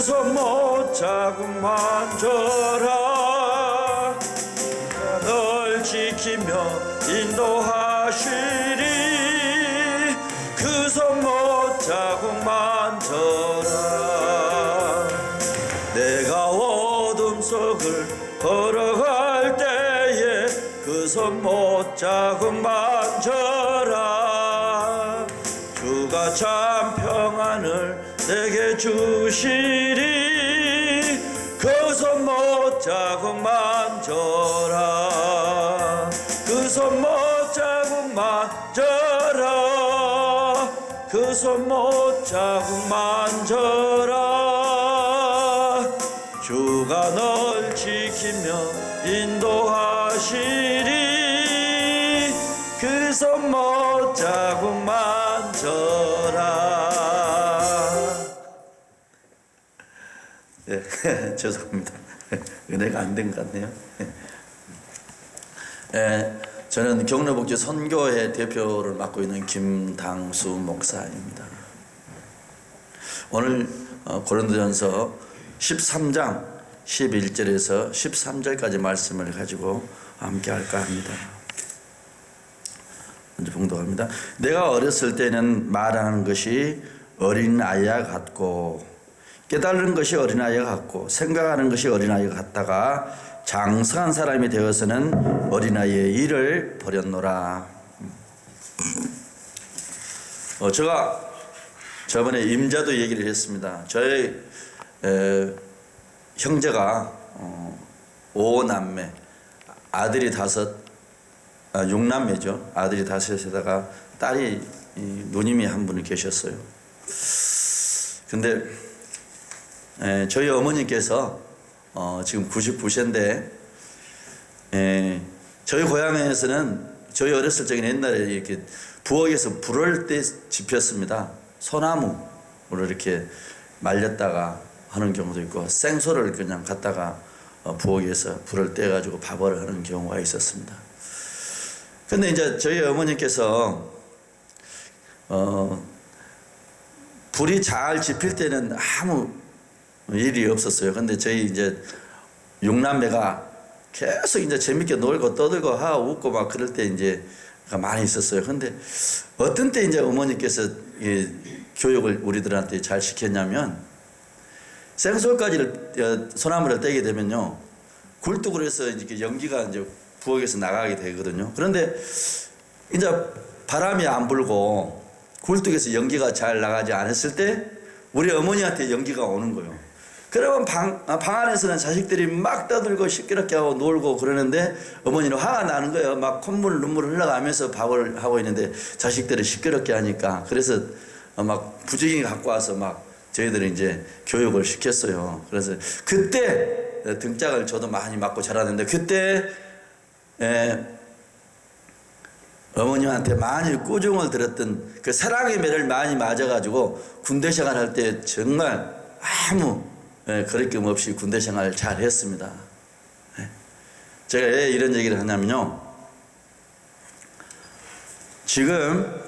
손목 자국 만져라. 널 지키며 인도하시리. 그 손목 자국 만져라. 내가 어둠 속을 걸어갈 때에 그 손목 자국 만져라. 주가 참 평안을 내게 주시리. 그 손목 자국 만져라. 그 손목 자국 만져라. 그 손목 자국 만져라. 주가 널 지키며 인도하시리. 그 손목 자국 만져라. 네, 죄송합니다. 은혜가 안 된 것 같네요. 저는 경로복지 선교회 대표를 맡고 있는 김당수 목사입니다. 오늘 고린도전서 13장 11절에서 13절까지 말씀을 가지고 함께 할까 합니다. 먼저 봉독합니다. 내가 어렸을 때는 말하는 것이 어린아이와 같고 깨달은 것이 어린아이와 같고 생각하는 것이 어린아이와 같다가 장성한 사람이 되어서는 어린아이의 일을 버렸노라. 제가 저번에 임자도 얘기를 했습니다. 저희 형제가 5남매, 아들이 5, 6남매죠. 아들이 5에다가 딸이 누님이 한 분이 계셨어요. 근데 저희 어머니께서 지금 99세인데 저희 고향에서는 저희 어렸을 적에는 옛날에 이렇게 부엌에서 불을 때 지폈습니다. 소나무를 이렇게 말렸다가 하는 경우도 있고 생소를 그냥 갖다가 부엌에서 불을 떼가지고 밥을 하는 경우가 있었습니다. 근데 이제 저희 어머니께서 불이 잘 지필 때는 아무 일이 없었어요. 근데 저희 이제 6남매가 계속 이제 재밌게 놀고 떠들고 하고 웃고 막 그럴 때 이제 많이 있었어요. 근데 어떤 때 이제 어머니께서 교육을 우리들한테 잘 시켰냐면 생솔까지를 소나무를 떼게 되면요 굴뚝으로 해서 이렇게 연기가 이제 부엌에서 나가게 되거든요. 그런데 이제 바람이 안 불고 굴뚝에서 연기가 잘 나가지 않았을 때 우리 어머니한테 연기가 오는 거예요. 그러면 방 안에서는 자식들이 막 떠들고 시끄럽게 하고 놀고 그러는데 어머니는 화가 나는 거예요. 막 콧물 눈물 흘러가면서 밥을 하고 있는데 자식들이 시끄럽게 하니까. 그래서 막 부지런히 갖고 와서 막 저희들이 이제 교육을 시켰어요. 그래서 그때 등짝을 저도 많이 맞고 자랐는데 그때 어머님한테 많이 꾸중을 들었던 그 사랑의 매를 많이 맞아가지고 군대 생활할 때 정말 아무 거리낌 없이 군대 생활 잘 했습니다. 제가 왜 이런 얘기를 하냐면요. 지금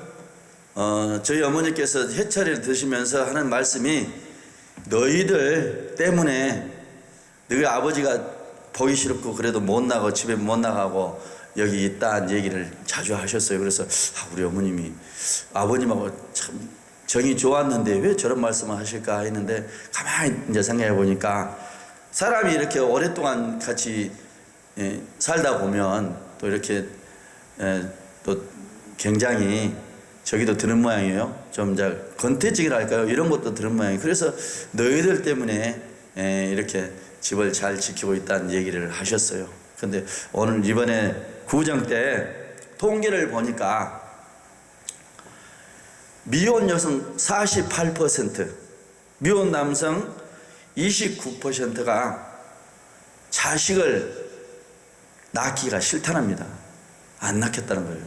저희 어머니께서 해차리를 드시면서 하는 말씀이 너희들 때문에 너희 아버지가 보기 싫고 그래도 못 나가고 집에 못 나가고 여기 있다는 얘기를 자주 하셨어요. 그래서 우리 어머님이 아버님하고 참 정이 좋았는데 왜 저런 말씀을 하실까 했는데 가만히 이제 생각해 보니까 사람이 이렇게 오랫동안 같이 살다 보면 또 이렇게 또 굉장히 저기도 드는 모양이에요. 좀 이제 건태직이랄까요? 이런 것도 드는 모양이에요. 그래서 너희들 때문에 이렇게 집을 잘 지키고 있다는 얘기를 하셨어요. 근데 오늘 이번에 구정 때 통계를 보니까 미혼 여성 48%, 미혼 남성 29%가 자식을 낳기가 싫다랍니다. 안 낳겠다는 거예요.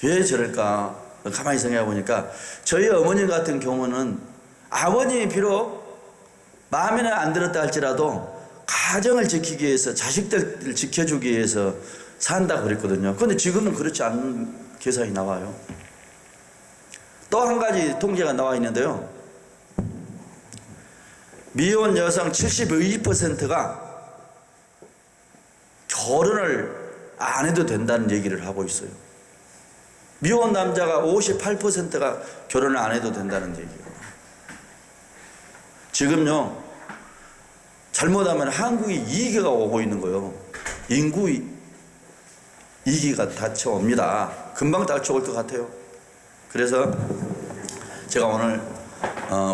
왜 저럴까? 가만히 생각해 보니까 저희 어머님 같은 경우는 아버님이 비록 마음에는 안 들었다 할지라도 가정을 지키기 위해서 자식들을 지켜주기 위해서 산다고 그랬거든요. 그런데 지금은 그렇지 않은 계산이 나와요. 또 한 가지 통계가 나와 있는데요. 미혼 여성 72%가 결혼을 안 해도 된다는 얘기를 하고 있어요. 미혼 남자가 58%가 결혼을 안 해도 된다는 얘기예요. 지금요, 잘못하면 한국이 2기가 오고 있는 거예요. 인구 2기가 닥쳐옵니다. 금방 닥쳐올 것 같아요. 그래서 제가 오늘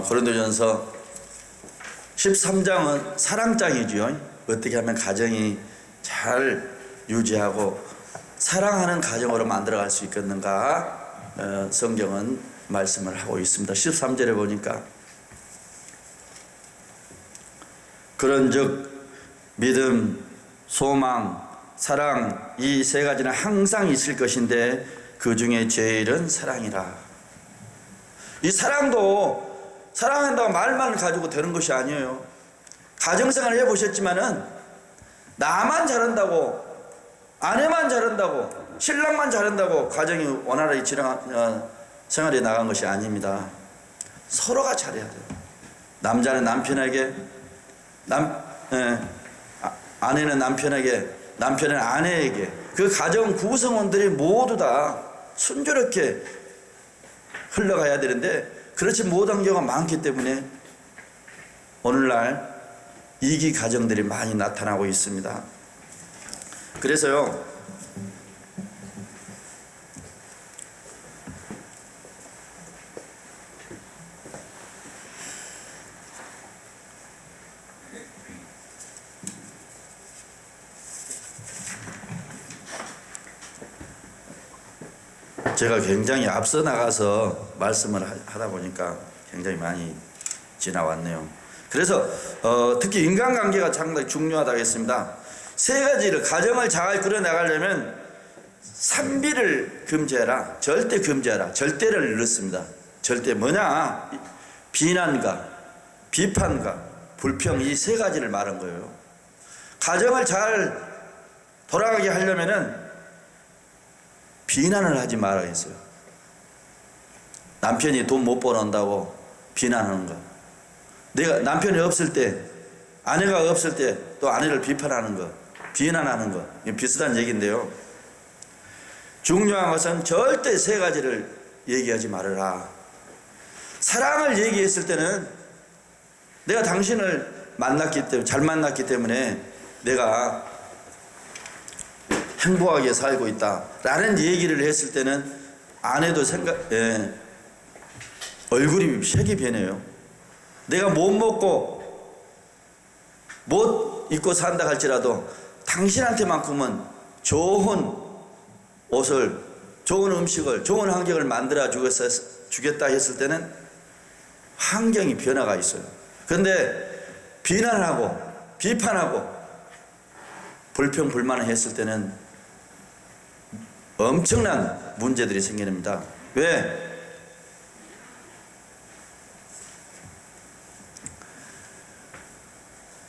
고린도전서 13장은 사랑장이지요. 어떻게 하면 가정이 잘 유지하고 사랑하는 가정으로 만들어갈 수 있겠는가, 성경은 말씀을 하고 있습니다. 13절에 보니까 그런즉 믿음, 소망, 사랑 이 세 가지는 항상 있을 것인데 그 중에 제일은 사랑이라. 이 사랑도 사랑한다고 말만 가지고 되는 것이 아니에요. 가정생활을 해보셨지만은 나만 잘한다고, 아내만 잘한다고, 신랑만 잘한다고 가정이 원활하게 생활이 나간 것이 아닙니다. 서로가 잘해야 돼요. 남자는 남편에게, 아내는 남편에게, 남편은 아내에게, 그 가정 구성원들이 모두 다 순조롭게 흘러가야 되는데 그렇지 못한 경우가 많기 때문에 오늘날 이기 가정들이 많이 나타나고 있습니다. 그래서요, 제가 굉장히 앞서 나가서 말씀을 하다 보니까 굉장히 많이 지나왔네요. 그래서 특히 인간관계가 상당히 중요하다고 했습니다. 세 가지를, 가정을 잘 끌어나가려면 산비를 금지해라, 절대 금지해라. 절대를 넣습니다. 절대 뭐냐? 비난과 비판과 불평, 이 세 가지를 말한 거예요. 가정을 잘 돌아가게 하려면은 비난을 하지 말아야겠어요. 남편이 돈 못 벌어온다고 비난하는 거, 내가 남편이 없을 때, 아내가 없을 때 또 아내를 비판하는 거, 비난하는 거, 비슷한 얘기인데요. 중요한 것은 절대 세 가지를 얘기하지 말아라. 사랑을 얘기했을 때는 내가 당신을 만났기 때문에, 잘 만났기 때문에 내가 행복하게 살고 있다 라는 얘기를 했을 때는 아내도 얼굴이 색이 변해요. 내가 못 먹고 못 입고 산다 할지라도 당신한테만큼은 좋은 옷을, 좋은 음식을, 좋은 환경을 만들어 주겠다 했을 때는 환경이 변화가 있어요. 그런데 비난하고 비판하고 불평 불만을 했을 때는 엄청난 문제들이 생깁니다. 왜?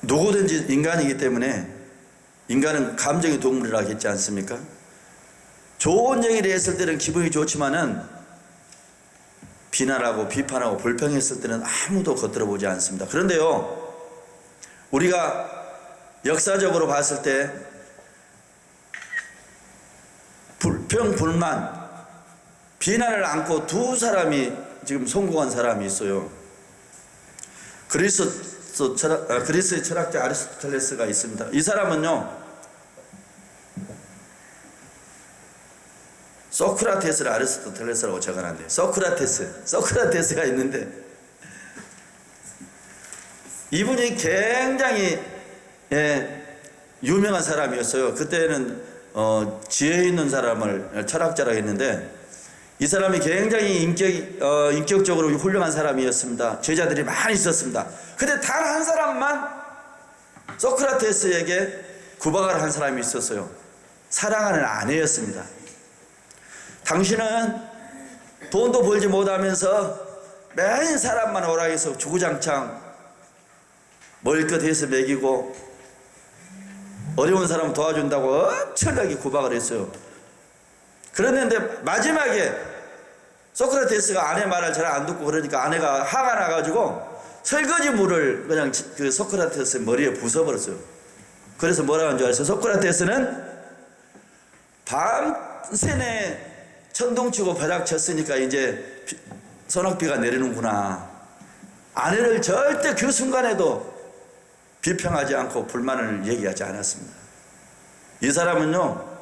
누구든지 인간이기 때문에, 인간은 감정의 동물이라고 했지 않습니까? 좋은 얘기를 했을 때는 기분이 좋지만은 비난하고 비판하고 불평했을 때는 아무도 겉들어보지 않습니다. 그런데요, 우리가 역사적으로 봤을 때 불평, 불만, 비난을 안고 두 사람이 지금 성공한 사람이 있어요. 그리스의 철학자 아리스토텔레스가 있습니다. 이 사람은요, 소크라테스를 아리스토텔레스라고 적어놨네요. 소크라테스가 있는데 이분이 굉장히 유명한 사람이었어요. 그때는 지혜 있는 사람을 철학자라고 했는데 이 사람이 굉장히 인격적으로 훌륭한 사람이었습니다. 제자들이 많이 있었습니다. 근데 단 한 사람만 소크라테스에게 구박을 한 사람이 있었어요. 사랑하는 아내였습니다. 당신은 돈도 벌지 못하면서 매일 사람만 오락해서 주구장창 먹을 것 해서 먹이고 어려운 사람 도와준다고 엄청나게 구박을 했어요. 그랬는데 마지막에 소크라테스가 아내 말을 잘 안 듣고 그러니까 아내가 화가 나가지고 설거지 물을 그냥 그 소크라테스의 머리에 부숴버렸어요. 그래서 뭐라고 하는 줄 아세요? 소크라테스는 밤새내 천둥치고 벼락 쳤으니까 이제 소낙비가 내리는구나. 아내를 절대 그 순간에도 비평하지 않고 불만을 얘기하지 않았습니다. 이 사람은요,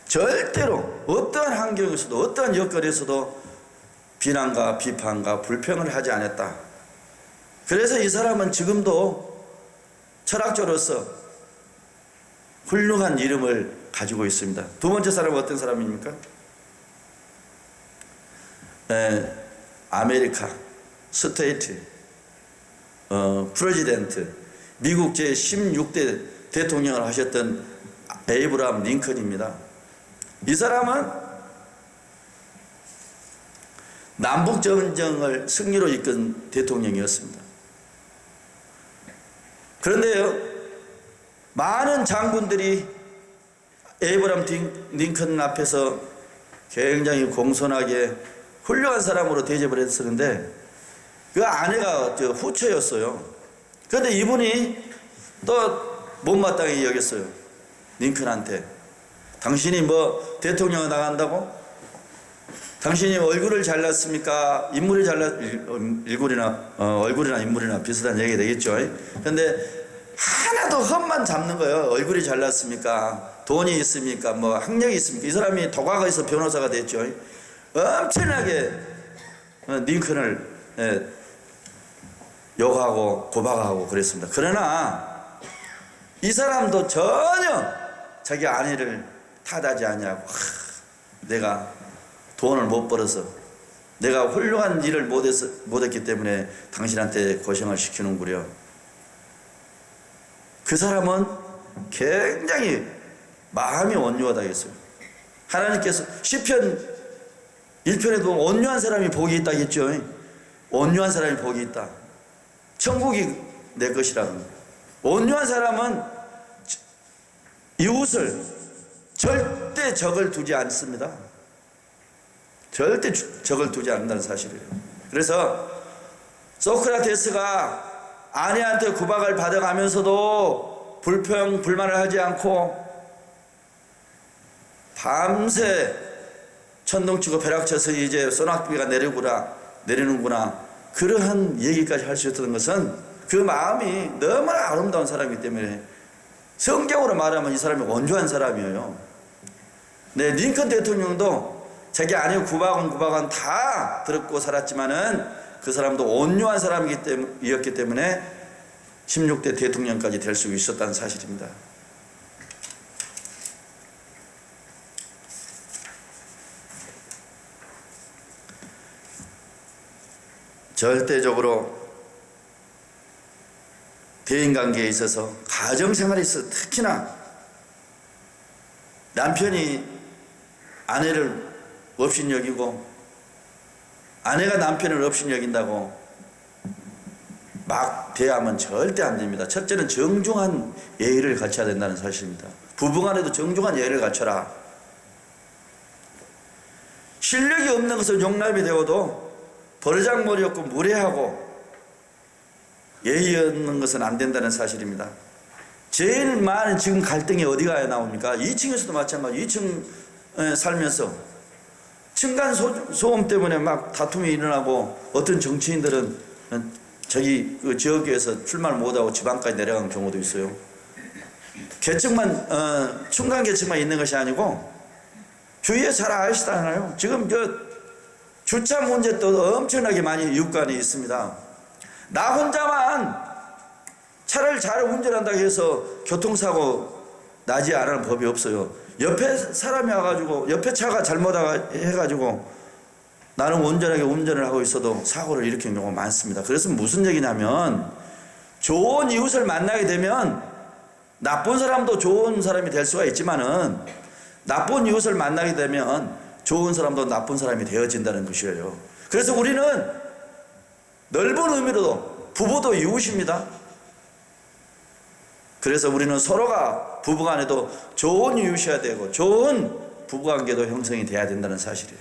절대로 어떠한 환경에서도 어떠한 여건에서도 비난과 비판과 불평을 하지 않았다. 그래서 이 사람은 지금도 철학자로서 훌륭한 이름을 가지고 있습니다. 두 번째 사람은 어떤 사람입니까? 아메리카 스테이트 프레지던트, 미국 제16대 대통령을 하셨던 에이브라함 링컨입니다. 이 사람은 남북전쟁을 승리로 이끈 대통령이었습니다. 그런데요, 많은 장군들이 에이브라함 링컨 앞에서 굉장히 공손하게 훌륭한 사람으로 대접을 했었는데 그 아내가 후처였어요. 그런데 이분이 또 못마땅히 여겼어요. 링컨한테. 당신이 뭐 대통령을 나간다고? 당신이 얼굴을 잘났습니까? 인물이 얼굴이나 인물이나 비슷한 얘기가 되겠죠. 그런데 하나도 흠만 잡는 거예요. 얼굴이 잘났습니까? 돈이 있습니까? 뭐 학력이 있습니까? 이 사람이 도과가에서 변호사가 됐죠. 엄청나게 링컨을 욕하고 고박하고 그랬습니다. 그러나 이 사람도 전혀 자기 아내를 탓하지 아니하고, 내가 돈을 못 벌어서 내가 훌륭한 일을 못했기 때문에 당신한테 고생을 시키는구려. 그 사람은 굉장히 마음이 온유하다 했어요. 하나님께서 시편 1편에 보면 온유한 사람이 복이 있다 했죠. 온유한 사람이 복이 있다. 천국이 내 것이라는 거예요. 온유한 사람은 이웃을 절대 적을 두지 않습니다. 절대 적을 두지 않는다는 사실이에요. 그래서 소크라테스가 아내한테 구박을 받아가면서도 불평 불만을 하지 않고 밤새 천둥치고 벼락쳐서 이제 소낙비가 내리는구나 그러한 얘기까지 할 수 있었던 것은 그 마음이 너무나 아름다운 사람이기 때문에, 성경으로 말하면 이 사람이 온유한 사람이에요. 네, 링컨 대통령도 자기 아내 구박은 다 들었고 살았지만은 그 사람도 온유한 사람이었기 때문에 16대 대통령까지 될 수 있었다는 사실입니다. 절대적으로 대인관계에 있어서, 가정생활에 있어서 특히나 남편이 아내를 업신여기고 아내가 남편을 업신여긴다고 막 대하면 절대 안 됩니다. 첫째는 정중한 예의를 갖춰야 된다는 사실입니다. 부부간에도 정중한 예의를 갖춰라. 실력이 없는 것은 용납이 되어도 버르장머리 없고 무례하고 예의 없는 것은 안 된다는 사실입니다. 제일 많은 지금 갈등이 어디가 나옵니까? 2층에서도 마찬가지. 2층 살면서 층간 소음 때문에 막 다툼이 일어나고, 어떤 정치인들은 자기 그 지역에서 출마를 못하고 지방까지 내려간 경우도 있어요. 계층만 중간 계층만 있는 것이 아니고 주위에 잘 아시잖아요. 지금 주차 문제도 엄청나게 많이 이웃 간에 있습니다. 나 혼자만 차를 잘 운전한다고 해서 교통사고 나지 않을 법이 없어요. 옆에 사람이 와가지고, 옆에 차가 잘못 해가지고 나는 온전하게 운전을 하고 있어도 사고를 일으키는 경우가 많습니다. 그래서 무슨 얘기냐면, 좋은 이웃을 만나게 되면 나쁜 사람도 좋은 사람이 될 수가 있지만은, 나쁜 이웃을 만나게 되면 좋은 사람도 나쁜 사람이 되어진다는 것이에요. 그래서 우리는 넓은 의미로도 부부도 이웃입니다. 그래서 우리는 서로가 부부간에도 좋은 이웃이어야 되고 좋은 부부관계도 형성이 돼야 된다는 사실이에요.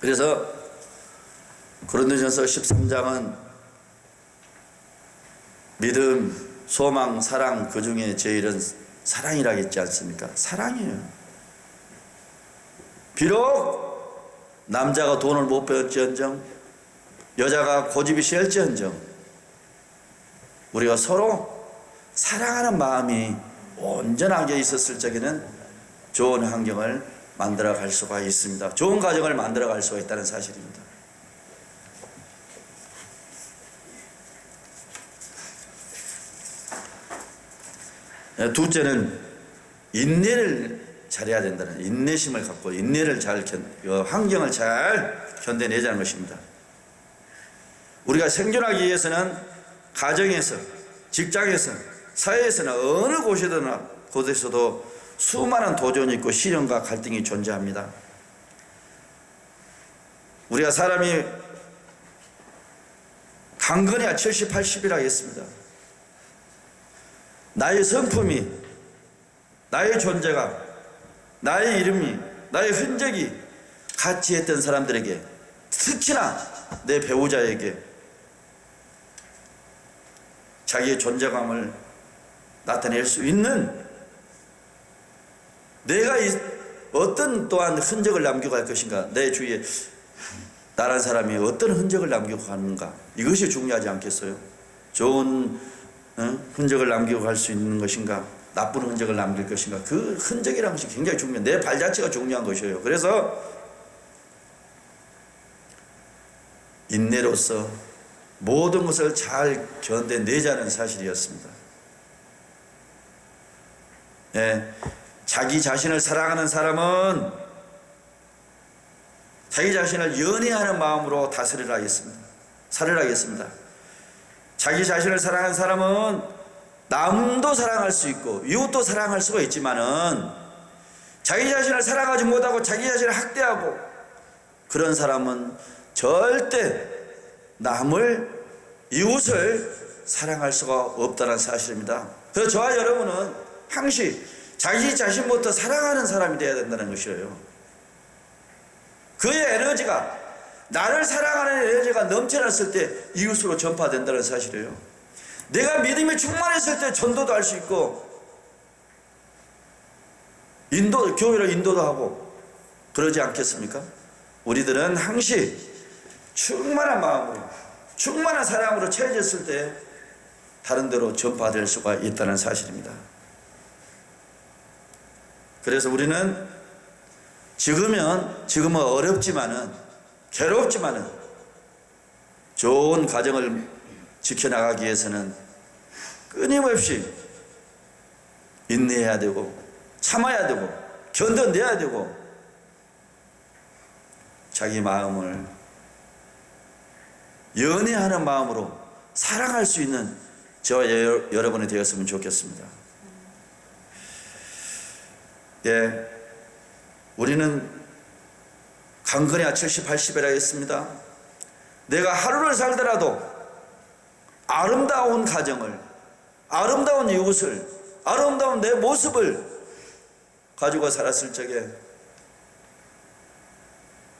그래서 고린도전서 13장은 믿음, 소망, 사랑, 그 중에 제일은 사랑이라고 했지 않습니까? 사랑이에요. 비록 남자가 돈을 못 배웠지언정, 여자가 고집이 세일지언정, 우리가 서로 사랑하는 마음이 온전하게 있었을 적에는 좋은 환경을 만들어 갈 수가 있습니다. 좋은 가정을 만들어 갈 수가 있다는 사실입니다. 둘째는 인내를 잘해야 된다는, 인내심을 갖고 인내를 잘 환경을 잘 견뎌내자는 것입니다. 우리가 생존하기 위해서는 가정에서, 직장에서, 사회에서는 어느 곳에서도 수많은 도전이 있고 시련과 갈등이 존재합니다. 우리가 사람이 강건해야 70, 80이라고 했습니다. 나의 성품이, 나의 존재가, 나의 이름이, 나의 흔적이 같이 했던 사람들에게, 특히나 내 배우자에게 자기의 존재감을 나타낼 수 있는, 내가 어떤 또한 흔적을 남기고 갈 것인가, 내 주위에 다른 사람이 어떤 흔적을 남기고 가는가, 이것이 중요하지 않겠어요? 좋은 흔적을 남기고 갈 수 있는 것인가, 나쁜 흔적을 남길 것인가, 그 흔적이라는 것이 굉장히 중요해요. 내 발 자체가 중요한 것이에요. 그래서 인내로서 모든 것을 잘 견뎌내자는 사실이었습니다. 예, 자기 자신을 사랑하는 사람은 자기 자신을 연애하는 마음으로 다스리라 하겠습니다. 살으라 하겠습니다. 자기 자신을 사랑하는 사람은 남도 사랑할 수 있고 이웃도 사랑할 수가 있지만은, 자기 자신을 사랑하지 못하고 자기 자신을 학대하고 그런 사람은 절대 남을, 이웃을 사랑할 수가 없다는 사실입니다. 그래서 저와 여러분은 항시 자기 자신부터 사랑하는 사람이 되어야 된다는 것이에요. 그의 에너지가, 나를 사랑하는 에너지가 넘쳐났을 때 이웃으로 전파된다는 사실이에요. 내가 믿음이 충만했을 때 전도도 할 수 있고, 교회로 인도도 하고 그러지 않겠습니까? 우리들은 항시 충만한 마음으로, 충만한 사랑으로 채워졌을 때 다른 데로 전파될 수가 있다는 사실입니다. 그래서 우리는 지금은 어렵지만은, 괴롭지만은 좋은 가정을 지켜나가기 위해서는 끊임없이 인내해야 되고, 참아야 되고, 견뎌내야 되고, 자기 마음을 연애하는 마음으로 사랑할 수 있는 저와 여러분이 되었으면 좋겠습니다. 예, 우리는 강건해야 70, 80이라 했습니다. 내가 하루를 살더라도 아름다운 가정을, 아름다운 이웃을, 아름다운 내 모습을 가지고 살았을 적에,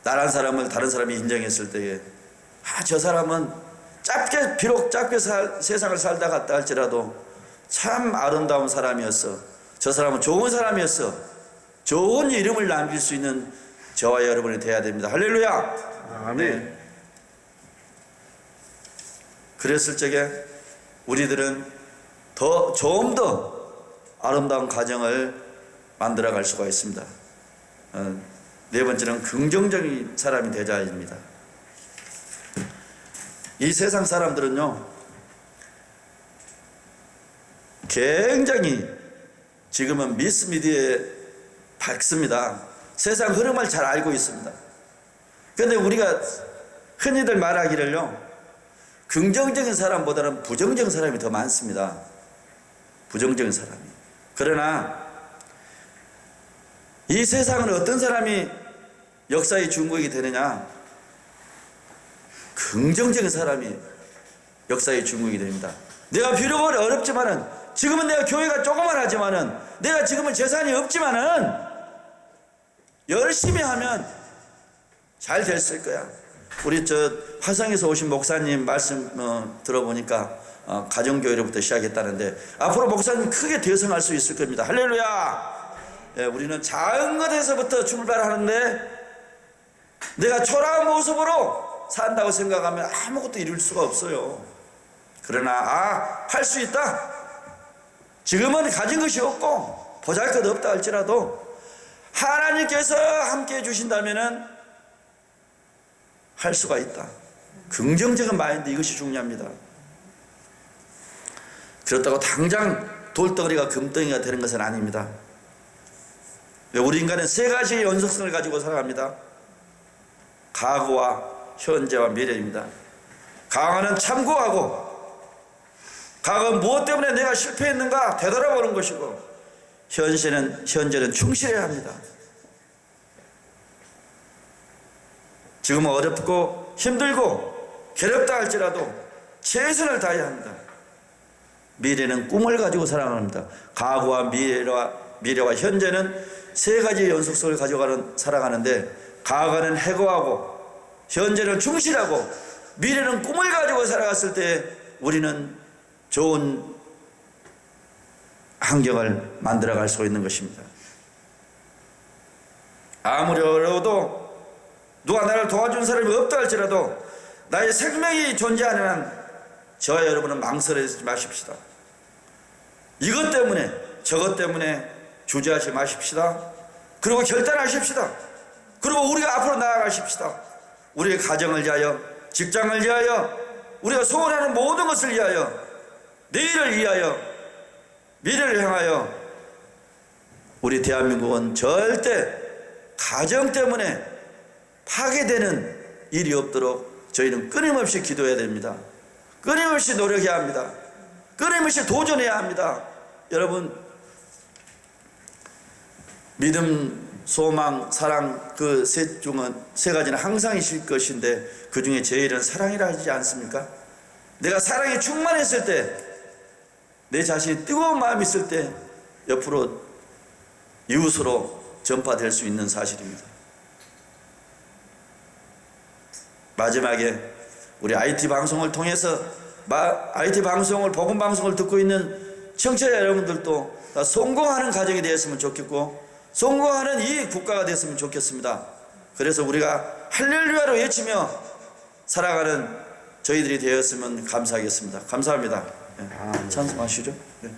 나란 사람을 다른 사람이 인정했을 때에, 저 사람은 비록 짧게 세상을 살다 갔다 할지라도 참 아름다운 사람이었어, 저 사람은 좋은 사람이었어, 좋은 이름을 남길 수 있는 저와 여러분이 되어야 됩니다. 할렐루야. 아멘. 그랬을 적에 우리들은 좀 더 아름다운 가정을 만들어 갈 수가 있습니다. 네 번째는 긍정적인 사람이 되자입니다. 이 세상 사람들은요, 굉장히 지금은 미스미디어에 밝습니다. 세상 흐름을 잘 알고 있습니다. 그런데 우리가 흔히들 말하기를요, 긍정적인 사람보다는 부정적인 사람이 더 많습니다. 부정적인 사람이. 그러나 이 세상은 어떤 사람이 역사의 주인공이 되느냐? 긍정적인 사람이 역사의 주인공이 됩니다. 내가 비록 어렵지만은, 지금은 내가 교회가 조그만하지만은, 내가 지금은 재산이 없지만은 열심히 하면 잘 됐을 거야. 우리 저 화성에서 오신 목사님 말씀 들어보니까 가정교회로부터 시작했다는데 앞으로 목사님 크게 대성할 수 있을 겁니다. 할렐루야. 예, 우리는 작은 것에서부터 출발하는데 내가 초라한 모습으로 산다고 생각하면 아무것도 이룰 수가 없어요. 그러나 할 수 있다. 지금은 가진 것이 없고 보잘것 없다 할지라도 하나님께서 함께 해주신다면 할 수가 있다. 긍정적인 마인드, 이것이 중요합니다. 그렇다고 당장 돌덩어리가 금덩이가 되는 것은 아닙니다. 우리 인간은 세 가지의 연속성을 가지고 살아갑니다. 과거와 현재와 미래입니다. 과거는 참고하고, 과거 무엇 때문에 내가 실패했는가 되돌아보는 것이고, 현재는 충실해야 합니다. 지금은 어렵고 힘들고 괴롭다 할지라도 최선을 다해야 합니다. 미래는 꿈을 가지고 살아갑니다. 과거와 미래와 현재는 세 가지의 연속성을 가져가는 살아가는데, 과거는 해고하고 현재는 충실하고 미래는 꿈을 가지고 살아갔을 때 우리는 좋은 환경을 만들어갈 수 있는 것입니다. 아무리 어려워도 누가 나를 도와준 사람이 없다 할지라도 나의 생명이 존재하는 한 저와 여러분은 망설이지 마십시다. 이것 때문에 저것 때문에 주저하지 마십시다. 그리고 결단하십시다. 그리고 우리가 앞으로 나아가십시다. 우리의 가정을 위하여, 직장을 위하여, 우리가 소원하는 모든 것을 위하여, 내일을 위하여, 미래를 향하여 우리 대한민국은 절대 가정 때문에 파괴되는 일이 없도록 저희는 끊임없이 기도해야 됩니다. 끊임없이 노력해야 합니다. 끊임없이 도전해야 합니다. 여러분, 믿음, 소망, 사랑, 그 세 가지는 항상 있을 것인데 그 중에 제일은 사랑이라 하지 않습니까? 내가 사랑에 충만했을 때, 내 자신이 뜨거운 마음이 있을 때 옆으로 이웃으로 전파될 수 있는 사실입니다. 마지막에 우리 IT 방송을 통해서 IT 방송을, 복음 방송을 듣고 있는 청취자 여러분들도 다 성공하는 가정이 되었으면 좋겠고 성공하는 이 국가가 됐으면 좋겠습니다. 그래서 우리가 할렐루야로 외치며 살아가는 저희들이 되었으면 감사하겠습니다. 감사합니다. 네. 찬송하시죠. 네.